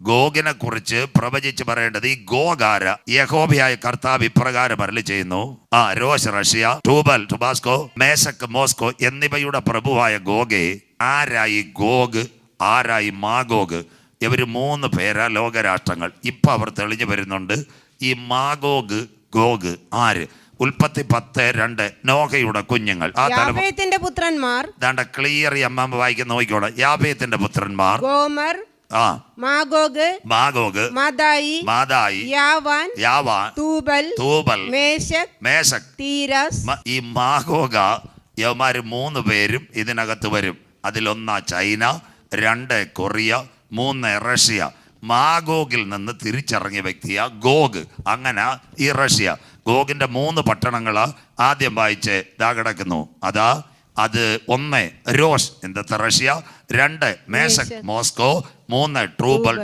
ഗോഗിനെ കുറിച്ച് പ്രവചിച്ച് പറയേണ്ടത് ഈ ഗോഗാര യഹോവയായ കർത്താവ് ഇപ്രകാരം അരുളി ചെയ്യുന്നു. രോഷ് റഷ്യ, ടൂബൽ ടുബാസ്കോ, മേശക് മോസ്കോ എന്നിവയുടെ പ്രഭുവായ ഗോഗെ, ആരായി ഗോഗ്, ആരായി മാഗോഗ്? ഇവര് 3 പേരാ ലോകരാഷ്ട്രങ്ങൾ. ഇപ്പൊ അവർ തെളിഞ്ഞു വരുന്നുണ്ട്. ഈ മാഗോഗ് ഗോഗ് ആര്? ഉൽപ്പത്തി 10:2 നോഹയുടെ കുഞ്ഞുങ്ങൾ. യാഫേത്തിന്റെ പുത്രന്മാർ ക്ലിയർ അമ്മ വായിക്കുന്ന നോക്കിക്കോളെ. യാഫേത്തിന്റെ പുത്രന്മാർ ഗോമർ, മാഗോഗ്, മാദായി, യാവാൻ, തൂബൽ, മേശക്, തീരസ്. ഈ മാഗോഗ യവന്മാര് 3 പേരും ഇതിനകത്ത് വരും. അതിലൊന്നാ ചൈന, 2 കൊറിയ, 3 റഷ്യ. മാഗോഗിൽ നിന്ന് തിരിച്ചിറങ്ങിയ വ്യക്തിയാ ഗോഗ്. അങ്ങനെ ഈ റഷ്യ ഗോഗിന്റെ 3 പട്ടണങ്ങളാ ആദ്യം വായിച്ച് കിടക്കുന്നു. അത് 1 രോഷ് ഇന്നത്തെ റഷ്യ, 2 മേശക് മോസ്കോ, 3 ട്രൂബൽ